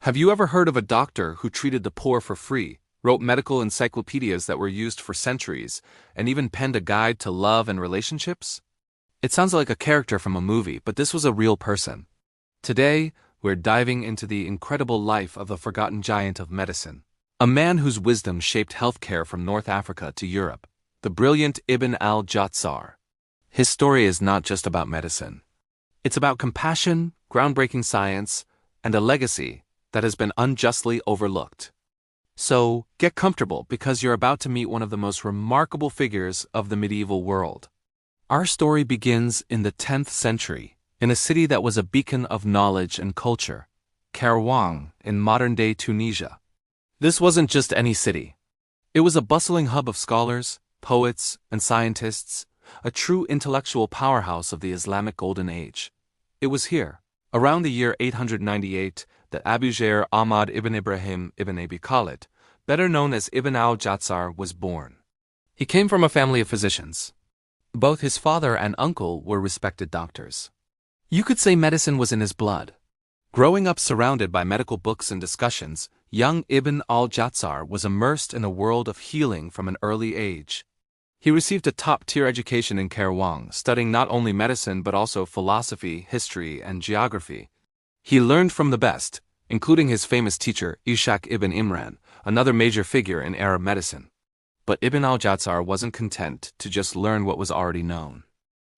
Have you ever heard of a doctor who treated the poor for free, wrote medical encyclopedias that were used for centuries, and even penned a guide to love and relationships? It sounds like a character from a movie, but this was a real person. Today, we're diving into the incredible life of a forgotten giant of medicine, a man whose wisdom shaped healthcare from North Africa to Europe, the brilliant Ibn al-Jazzar. His story is not just about medicine. It's about compassion, groundbreaking science, and a legacy that has been unjustly overlooked. So, get comfortable because you're about to meet one of the most remarkable figures of the medieval world. Our story begins in the 10th century, in a city that was a beacon of knowledge and culture, Kairouan in modern-day Tunisia. This wasn't just any city. It was a bustling hub of scholars, poets, and scientists, a true intellectual powerhouse of the Islamic Golden Age. It was here, around the year 898, that Abu Jair Ahmad ibn Ibrahim ibn Abi Khalid, better known as Ibn al-Jazzar, was born. He came from a family of physicians. Both his father and uncle were respected doctors. You could say medicine was in his blood. Growing up surrounded by medical books and discussions, young Ibn al-Jazzar was immersed in a world of healing from an early age. He received a top-tier education in Kairouan, studying not only medicine but also philosophy, history, and geography. He learned from the best, including his famous teacher Ishaq ibn Imran, another major figure in Arab medicine. But Ibn al-Jazzar wasn't content to just learn what was already known.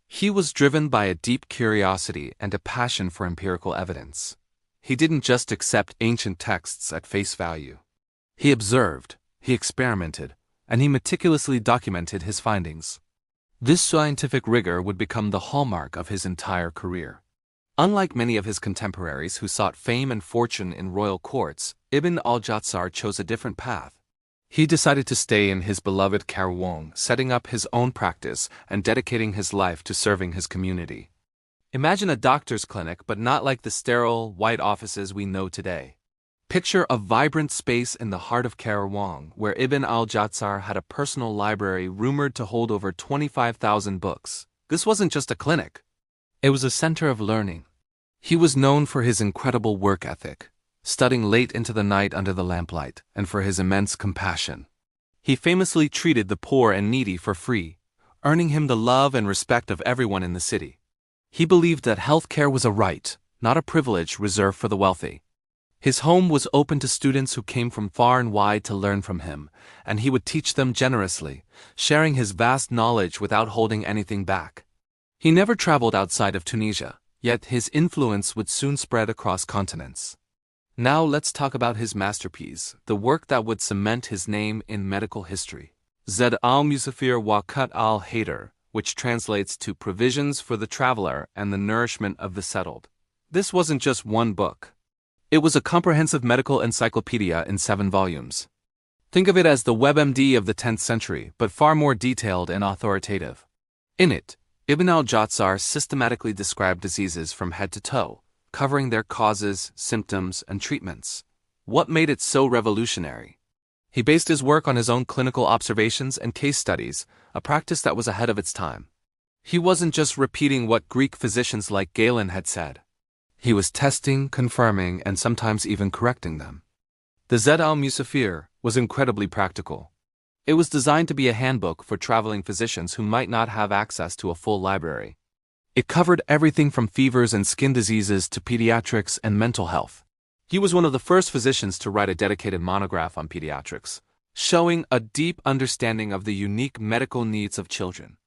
He was driven by a deep curiosity and a passion for empirical evidence. He didn't just accept ancient texts at face value. He observed, he experimented, and he meticulously documented his findings. This scientific rigor would become the hallmark of his entire career. Unlike many of his contemporaries who sought fame and fortune in royal courts, Ibn al-Jazzar chose a different path. He decided to stay in his beloved Kairouan, setting up his own practice and dedicating his life to serving his community. Imagine a doctor's clinic, but not like the sterile, white offices we know today. Picture a vibrant space in the heart of Kairouan, where Ibn al-Jazzar had a personal library rumored to hold over 25,000 books. This wasn't just a clinic. It was a center of learning. He was known for his incredible work ethic, studying late into the night under the lamplight, and for his immense compassion. He famously treated the poor and needy for free, earning him the love and respect of everyone in the city. He believed that healthcare was a right, not a privilege reserved for the wealthy. His home was open to students who came from far and wide to learn from him, and he would teach them generously, sharing his vast knowledge without holding anything back. He never traveled outside of Tunisia, yet his influence would soon spread across continents. Now let's talk about his masterpiece, the work that would cement his name in medical history. al-Musafir wa al-Hadir, which translates to Provisions for the Traveller and the Nourishment of the Settled. This wasn't just one book. It was a comprehensive medical encyclopedia in 7 volumes. Think of it as the WebMD of the 10th century, but far more detailed and authoritative. In it, Ibn al-Jazzar systematically described diseases from head to toe, covering their causes, symptoms, and treatments. What made it so revolutionary? He based his work on his own clinical observations and case studies, a practice that was ahead of its time. He wasn't just repeating what Greek physicians like Galen had said. He was testing, confirming, and sometimes even correcting them. The al-Musafir was incredibly practical. It was designed to be a handbook for traveling physicians who might not have access to a full library. It covered everything from fevers and skin diseases to pediatrics and mental health. He was one of the first physicians to write a dedicated monograph on pediatrics, showing a deep understanding of the unique medical needs of children.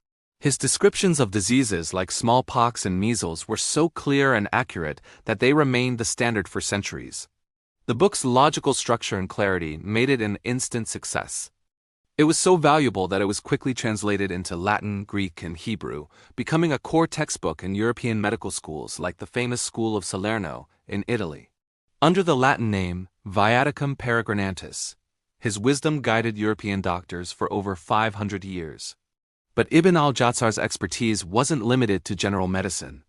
His descriptions of diseases like smallpox and measles were so clear and accurate that they remained the standard for centuries. The book's logical structure and clarity made it an instant success. It was so valuable that it was quickly translated into Latin, Greek, and Hebrew, becoming a core textbook in European medical schools like the famous School of Salerno in Italy. Under the Latin name Viaticum Peregrinatus, his wisdom guided European doctors for over 500 years. But Ibn al-Jazzar's expertise wasn't limited to general medicine.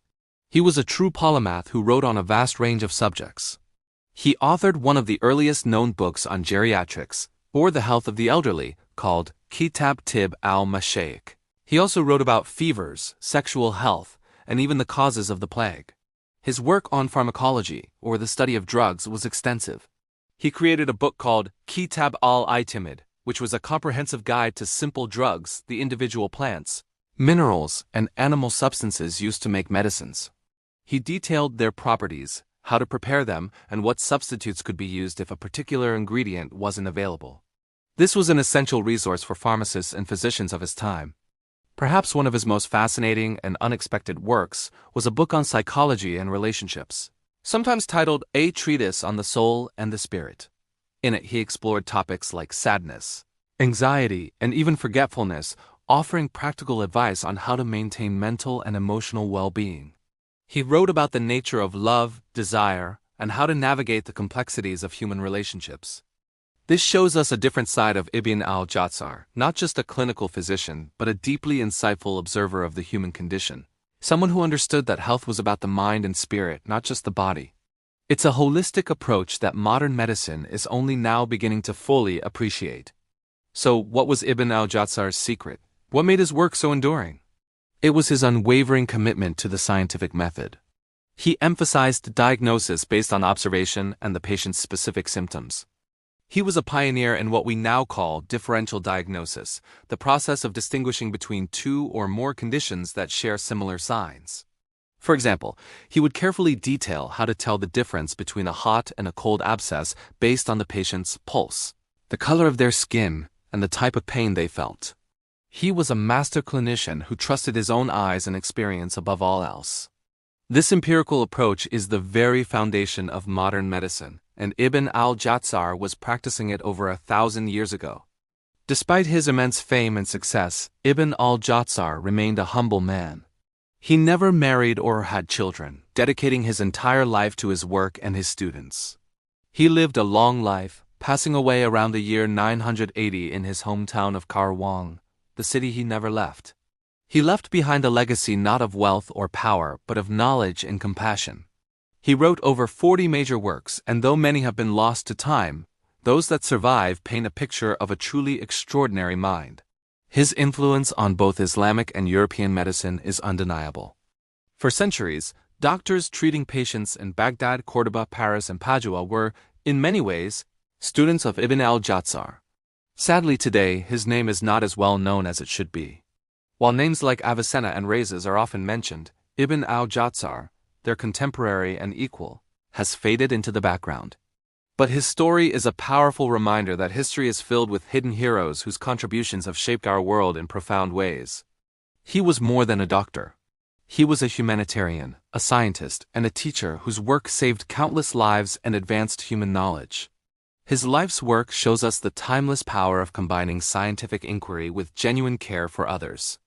He was a true polymath who wrote on a vast range of subjects. He authored one of the earliest known books on geriatrics, or the health of the elderly, called Kitab Tib al-Mashaykh. He also wrote about fevers, sexual health, and even the causes of the plague. His work on pharmacology, or the study of drugs, was extensive. He created a book called Kitab al-Itimid, which was a comprehensive guide to simple drugs, the individual plants, minerals, and animal substances used to make medicines. He detailed their properties, how to prepare them, and what substitutes could be used if a particular ingredient wasn't available. This was an essential resource for pharmacists and physicians of his time. Perhaps one of his most fascinating and unexpected works was a book on psychology and relationships, sometimes titled A Treatise on the Soul and the Spirit. In it, he explored topics like sadness, anxiety, and even forgetfulness, offering practical advice on how to maintain mental and emotional well-being. He wrote about the nature of love, desire, and how to navigate the complexities of human relationships. This shows us a different side of Ibn al-Jazzar, not just a clinical physician, but a deeply insightful observer of the human condition. Someone who understood that health was about the mind and spirit, not just the body. It's a holistic approach that modern medicine is only now beginning to fully appreciate. So, what was Ibn al-Jazzar's secret? What made his work so enduring? It was his unwavering commitment to the scientific method. He emphasized diagnosis based on observation and the patient's specific symptoms. He was a pioneer in what we now call differential diagnosis, the process of distinguishing between two or more conditions that share similar signs. For example, he would carefully detail how to tell the difference between a hot and a cold abscess based on the patient's pulse, the color of their skin, and the type of pain they felt. He was a master clinician who trusted his own eyes and experience above all else. This empirical approach is the very foundation of modern medicine, and Ibn al-Jazzar was practicing it over 1,000 years ago. Despite his immense fame and success, Ibn al-Jazzar remained a humble man. He never married or had children, dedicating his entire life to his work and his students. He lived a long life, passing away around the year 980 in his hometown of Kairouan, the city he never left. He left behind a legacy not of wealth or power, but of knowledge and compassion. He wrote over 40 major works, and though many have been lost to time, those that survive paint a picture of a truly extraordinary mind. His influence on both Islamic and European medicine is undeniable. For centuries, doctors treating patients in Baghdad, Cordoba, Paris, and Padua were, in many ways, students of Ibn al-Jazzar. Sadly today, his name is not as well known as it should be. While names like Avicenna and Rhazes are often mentioned, Ibn al-Jazzar, their contemporary and equal, has faded into the background. But his story is a powerful reminder that history is filled with hidden heroes whose contributions have shaped our world in profound ways. He was more than a doctor. He was a humanitarian, a scientist, and a teacher whose work saved countless lives and advanced human knowledge. His life's work shows us the timeless power of combining scientific inquiry with genuine care for others.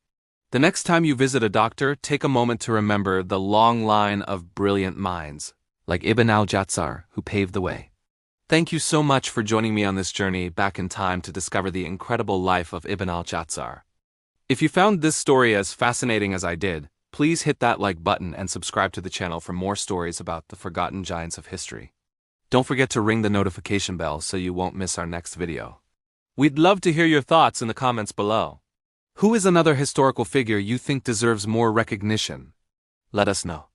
The next time you visit a doctor, take a moment to remember the long line of brilliant minds, like Ibn al-Jazzar, who paved the way. Thank you so much for joining me on this journey back in time to discover the incredible life of Ibn al-Jazzar. If you found this story as fascinating as I did, please hit that like button and subscribe to the channel for more stories about the forgotten giants of history. Don't forget to ring the notification bell so you won't miss our next video. We'd love to hear your thoughts in the comments below. Who is another historical figure you think deserves more recognition? Let us know.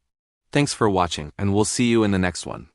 Thanks for watching, and we'll see you in the next one.